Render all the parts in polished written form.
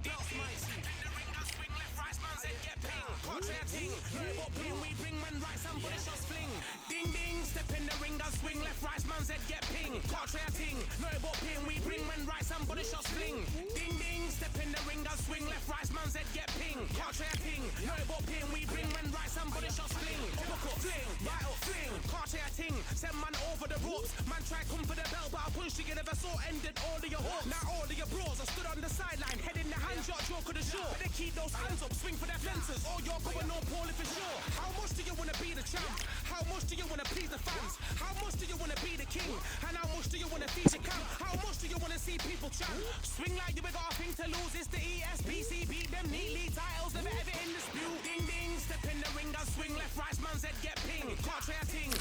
belts might see. In the ring, I swing left, right, man's head get ping. Can't try a ting. Robot ping, we bring man right, somebody shots fling. Ding ding, step in the ring, I swing left, right, man's head get ping. Can't try a ting. Robot ping, we bring man right, somebody shots fling. Ding ding, step in the ring, I swing left, right, man's head get ping. Can't try a ting. Robot ping, we bring man right, somebody shots fling. Hook up, fling, right up, fling. Can't try a ting. Send man over the ropes. Man try come for the belt, but I punched you never saw. Ended all of your hopes. Now all of your bros are stood on the sideline, head in the hands, your joke of the show. But they keep those hands up, swing for their fences. Or you're going on poorly for sure. How much do you wanna be the champ? How much do you wanna please the fans? How much do you wanna be the king? And how much do you wanna feed your camp? How much do you wanna see people champ? Swing like you ain't got a thing to lose. It's the ESPC, beat them neatly. Titles never ever in dispute. Ding ding, step in the ring, I swing left, right, man's head get ping. Can't try a ting.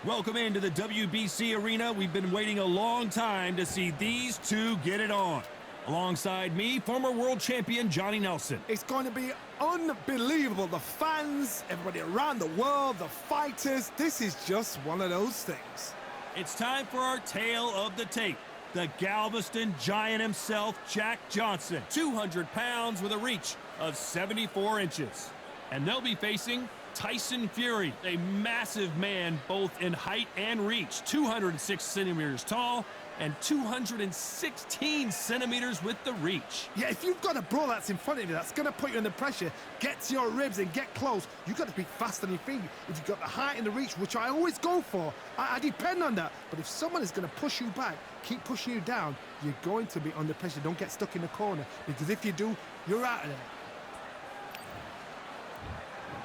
Welcome into the WBC arena. We've been waiting a long time to see these two get it on. Alongside me, former world champion Johnny Nelson. It's going to be unbelievable. The fans, everybody around the world, the fighters. This is just one of those things. It's time for our tale of the tape. The Galveston Giant himself, Jack Johnson. 200 pounds with a reach of 74 inches. And they'll be facing Tyson Fury, a massive man both in height and reach, 206 centimeters tall and 216 centimeters with the reach. Yeah, if you've got a bro that's in front of you, that's going to put you under pressure, get to your ribs and get close, you've got to be fast on your feet. If you've got the height and the reach, which I always go for, I depend on that. But if someone is going to push you back, keep pushing you down, you're going to be under pressure. Don't get stuck in the corner, because if you do, you're out of there.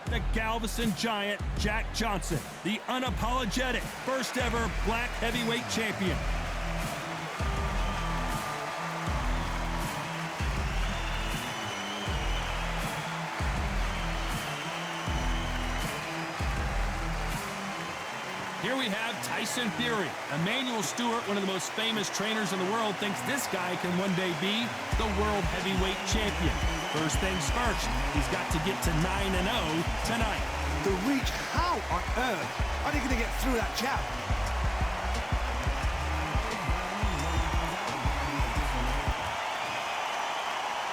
The Galveston Giant, Jack Johnson, the unapologetic first ever black heavyweight champion. Here we have Tyson Fury. Emmanuel Stewart, one of the most famous trainers in the world, thinks this guy can one day be the world heavyweight champion. First things first, he's got to get to 9-0 tonight. The reach, how on earth are they going to get through that jab?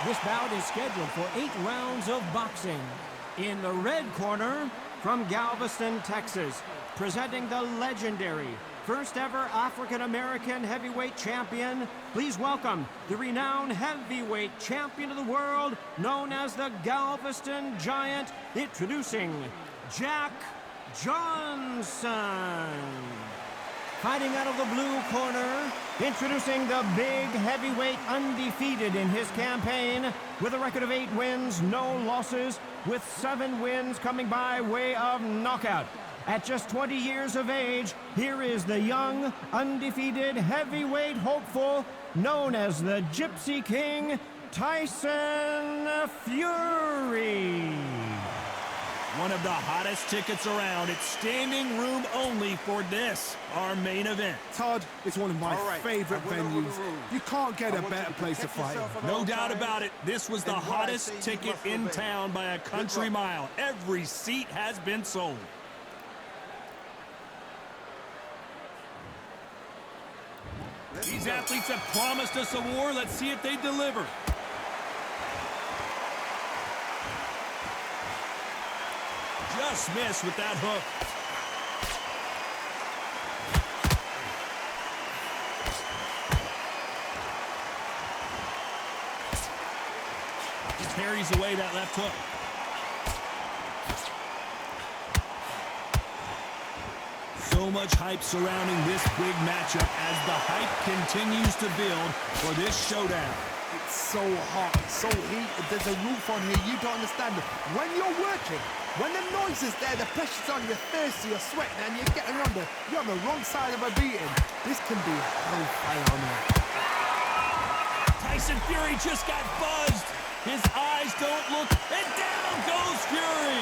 This bout is scheduled for 8 rounds of boxing. In the red corner, from Galveston, Texas, presenting the legendary first ever African-American heavyweight champion, please welcome the renowned heavyweight champion of the world, known as the Galveston Giant, introducing Jack Johnson. Fighting out of the blue corner, introducing the big heavyweight undefeated in his campaign, with a record of 8 wins, no losses, with 7 wins coming by way of knockout. At just 20 years of age, here is the young, undefeated heavyweight hopeful, known as the Gypsy King, Tyson Fury. One of the hottest tickets around. It's standing room only for this, our main event. Todd, it's one of my favorite venues. You can't get a better place to fight. No doubt about it. This was the hottest ticket in town by a country mile. Every seat has been sold. These athletes have promised us a war. Let's see if they deliver. Just missed with that hook. He parries away that left hook. So much hype surrounding this big matchup as the hype continues to build for this showdown. It's so hot, so heated. There's a roof on here. You don't understand it. When you're working, when the noise is there, the pressure's on, you're thirsty, you're sweating, and you're getting under. You're on the wrong side of a beating. This can be hellfire on there. Tyson Fury just got buzzed. His eyes don't look, and down goes Fury.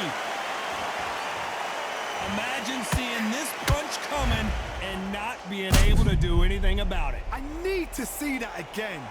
Imagine seeing this punch coming and not being able to do anything about it. I need to see that again.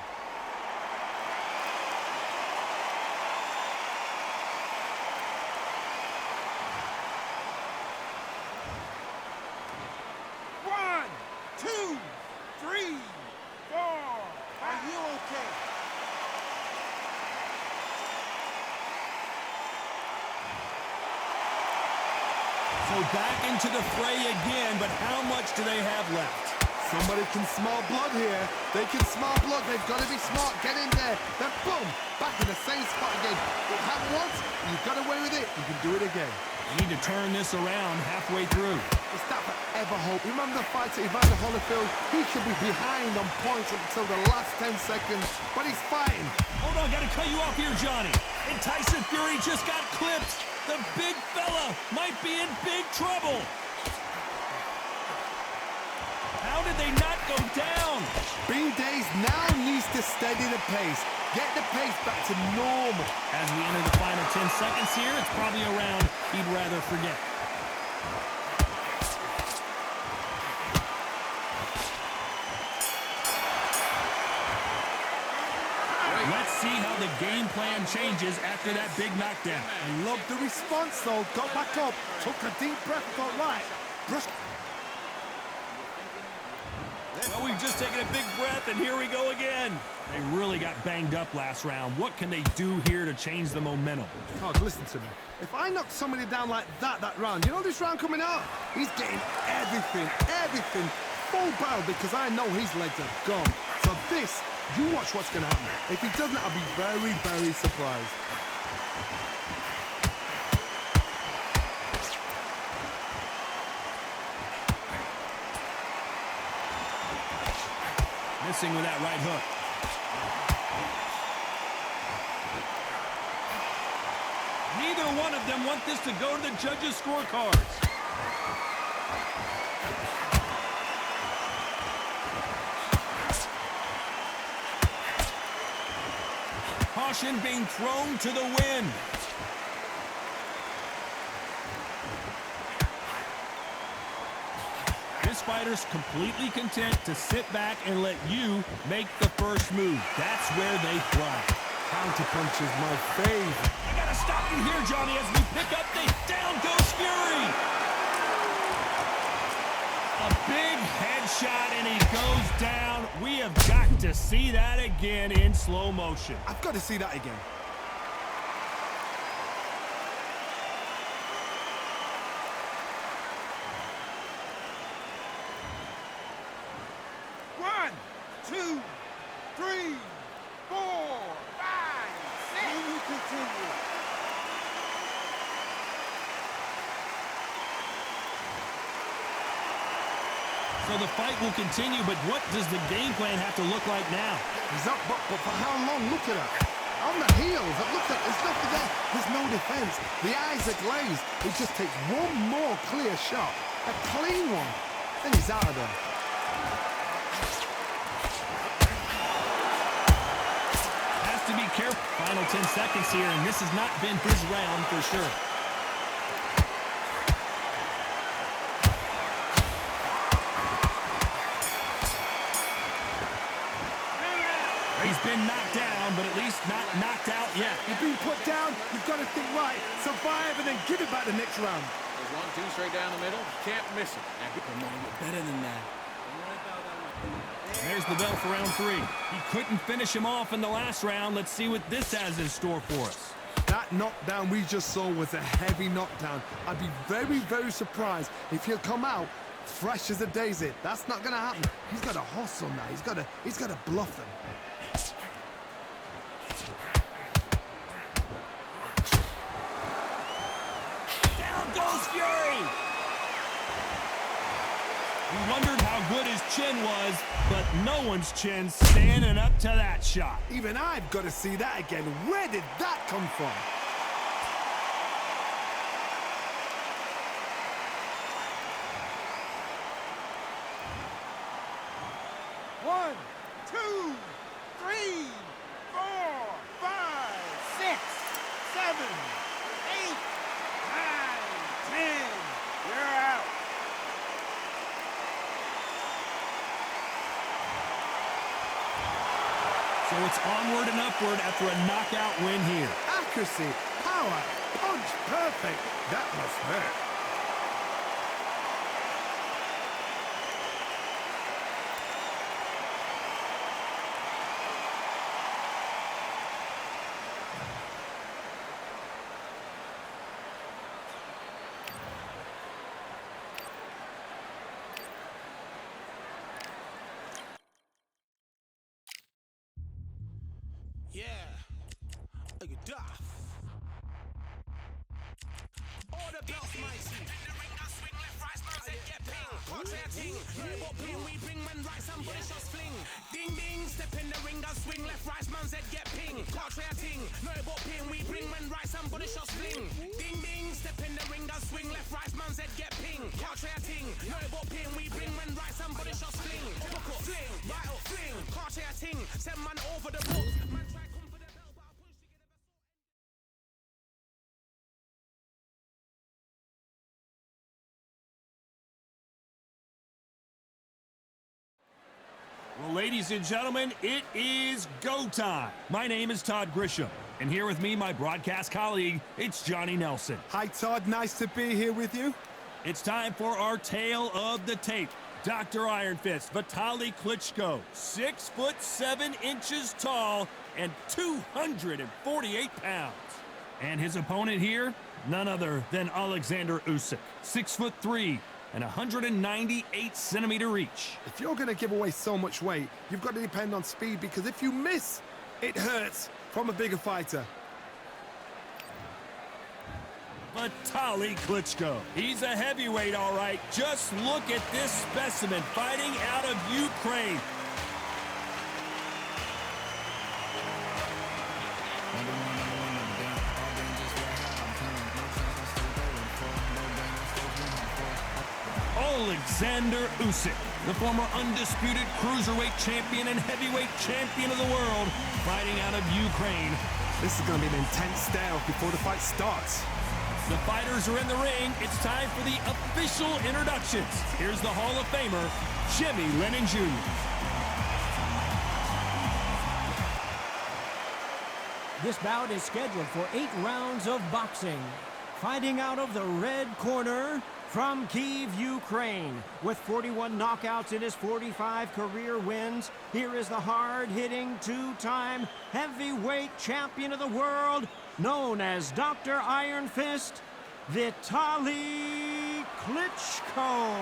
So back into the fray again, but how much do they have left? Somebody can smell blood here. They can smell blood. They've got to be smart. Get in there. Then boom, back in the same spot again. It happened once. You got away with it. You can do it again. You need to turn this around halfway through. Is that forever hope? Remember the fight at Evander Holyfield? He should be behind on points until the last 10 seconds, but he's fighting. Hold on, gotta cut you off here, Johnny. And Tyson Fury just got clipped. The big fella might be in big trouble. How did they not go down? Bean Days now needs to steady the pace. Get the pace back to normal. As we enter the final 10 seconds here, it's probably a round he'd rather forget. Let's see how the game plan changes after that big knockdown. I love the response, though. Got back up, took a deep breath, thought, right. Brush. Well, we've just taken a big breath, and here we go again. They really got banged up last round. What can they do here to change the momentum? Oh, listen to me. If I knock somebody down like that round, you know this round coming out? He's getting everything full barrel because I know his legs are gone. So this, you watch what's going to happen. If he doesn't, I'll be very, very surprised. Missing with that right hook. Neither one of them want this to go to the judges' scorecards. Caution being thrown to the wind. This fighter's completely content to sit back and let you make the first move. That's where they thrive. Counterpunch is my fave. I gotta stop you here, Johnny, as we pick up the down goes Fury. A big headshot, and he goes down. We have got to see that again in slow motion. I've got to see that again. One, two, three, 4, 5, 6. And we continue. So the fight will continue, but what does the game plan have to look like now? He's up, but for how long? Look at that. On the heels, it looks like there's nothing there. There's no defense. The eyes are glazed. It just takes one more clear shot. A clean one. Then he's out of there. Has to be careful. Final 10 seconds here, and this has not been his round for sure. He's been knocked down, but at least not knocked out yet. You've been put down, you've got to think right, survive, and then give it back the next round. There's 1, 2 straight down the middle. Can't miss it. Now get better than that. There's the bell for round 3. He couldn't finish him off in the last round. Let's see what this has in store for us. That knockdown we just saw was a heavy knockdown. I'd be very, very surprised if he'll come out fresh as a daisy. That's not going to happen. He's got to hustle now. He's got to bluff them. Goes Fury! We wondered how good his chin was, but no one's chin standing up to that shot. Even I've got to see that again. Where did that come from? One, two, 3, 4, 5, 6, 7, 8, 9, 10. You're out. So it's onward and upward after a knockout win here. Accuracy, power, punch, perfect. That must hurt. Duff. Order belts, mighty. Swing left, right, smells head get ping. Portrait ting. Robot ping, we bring man right, somebody shots fling. Ding ding, step in the ring, and swing left, right, smells head get ping. Portrait ting. Robot ping, we bring man right, somebody shots fling. Ding ding, step in the ring, and swing left, right, smells head get ping. Portrait ting. Robot ping, we bring man right, somebody shots fling. Hook up, fling, right up, fling. Portrait ting. Send man over the ropes. Man try come for the belt, but I push to get a vessel. Well, ladies and gentlemen, it is go time. My name is Todd Grisham, and here with me, my broadcast colleague, it's Johnny Nelson. Hi, Todd. Nice to be here with you. It's time for our tale of the tape. Dr. Iron Fist, Vitaly Klitschko, 6'7" tall and 248 pounds. And his opponent here, none other than Alexander Usyk, 6'3" and 198-centimeter reach. If you're going to give away so much weight, you've got to depend on speed, because if you miss, it hurts from a bigger fighter. Vitaly Klitschko. He's a heavyweight, all right. Just look at this specimen fighting out of Ukraine. Alexander Usyk, the former undisputed cruiserweight champion and heavyweight champion of the world, fighting out of Ukraine. This is going to be an intense stare before the fight starts. The fighters are in the ring. It's time for the official introductions. Here's the Hall of Famer, Jimmy Lennon Jr. This bout is scheduled for 8 rounds of boxing. Fighting out of the red corner from Kyiv, Ukraine, with 41 knockouts in his 45 career wins, here is the hard-hitting, 2-time heavyweight champion of the world, known as Dr. Iron Fist, Vitaly Klitschko.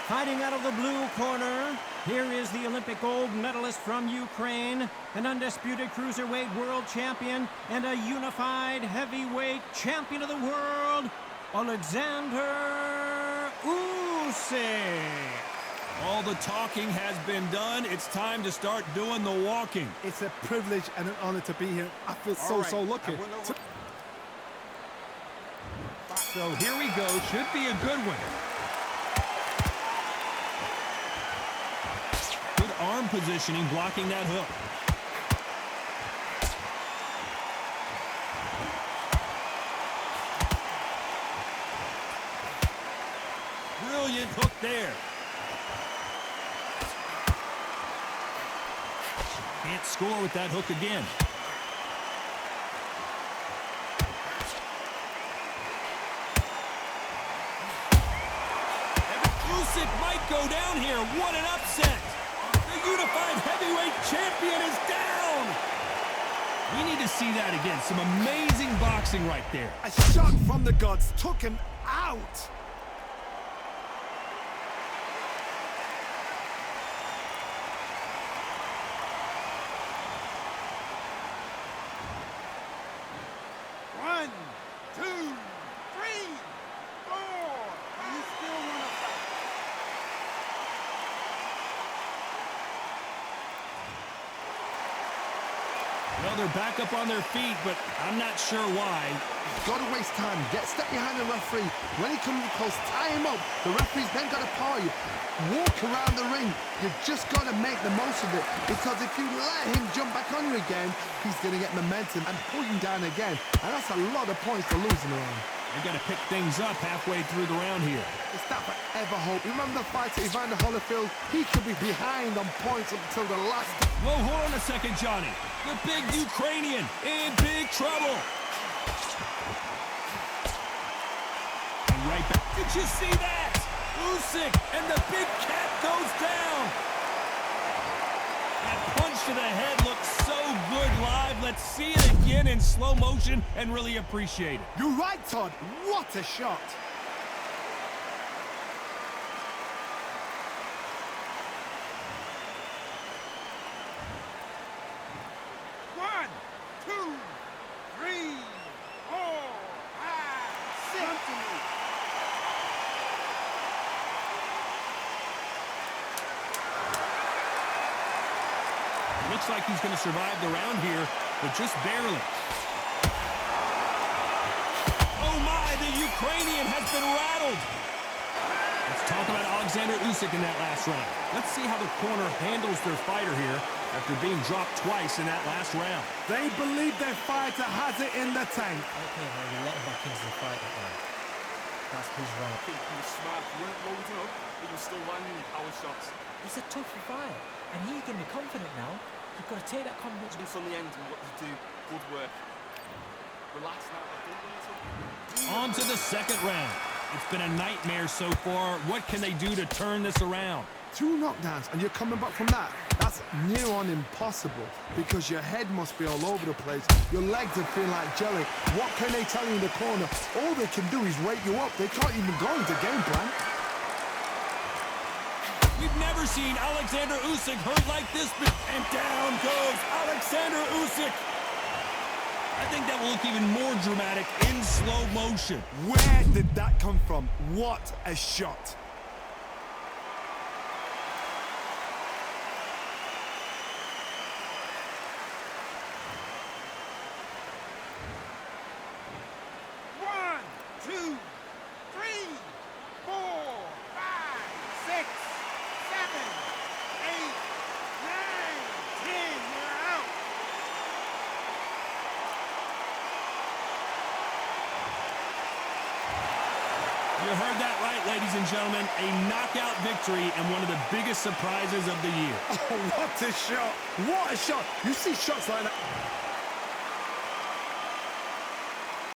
Fighting out of the blue corner, here is the Olympic gold medalist from Ukraine, an undisputed cruiserweight world champion, and a unified heavyweight champion of the world, Alexander Usyk. All the talking has been done. It's time to start doing the walking. It's a privilege and an honor to be here. I feel so lucky. So here we go. Should be a good one. Good arm positioning, blocking that hook. Brilliant hook there. Can't score with that hook again. Usyk might go down here. What an upset. The unified heavyweight champion is down. We need to see that again. Some amazing boxing right there. A shot from the gods took him out. One, two, three, four. You still want to fight? Well, they're back up on their feet, but I'm not sure why. Got to waste time. Step behind the referee. When he comes close, tie him up. The referee's then got to paw you. Walk around the ring. You've just got to make the most of it, because if you let him jump back on you again, he's going to get momentum and pull you down again. And that's a lot of points to lose in the round. They've got to pick things up halfway through the round here. It's that forever hope. Remember the fighter Evander Holyfield? He could be behind on points until the last. Whoa, hold on a second, Johnny. The big Ukrainian in big trouble. And right back. Did you see that? Usyk, and the big cat goes down. That punch to the head looks so good live. Let's see it again in slow motion and really appreciate it. You're right, Todd. What a shot. One, looks like he's going to survive the round here, but just barely. Oh my, the Ukrainian has been rattled. Let's talk about Alexander Usyk in that last round. Let's see how the corner handles their fighter here after being dropped twice in that last round. They believe their fighter has it in the tank. Okay, well, you let him back into the fight again. That's his right. I think he was smart. He weren't loading up, but he was still landing power shots. It's a tough fight, and he's going to be confident now. You've got to take that confidence. It's on the end and what to do. Good work. Relax now. On to the second round. It's been a nightmare so far. What can they do to turn this around? 2 knockdowns and you're coming back from that. That's near on impossible because your head must be all over the place. Your legs are feeling like jelly. What can they tell you in the corner? All they can do is wake you up. They can't even go into game plan. We've never seen Alexander Usyk hurt like this, and down goes Alexander Usyk. I think that will look even more dramatic in slow motion. Where did that come from? What a shot. You heard that right, ladies and gentlemen. A knockout victory and one of the biggest surprises of the year. Oh, what a shot. What a shot. You see shots like that.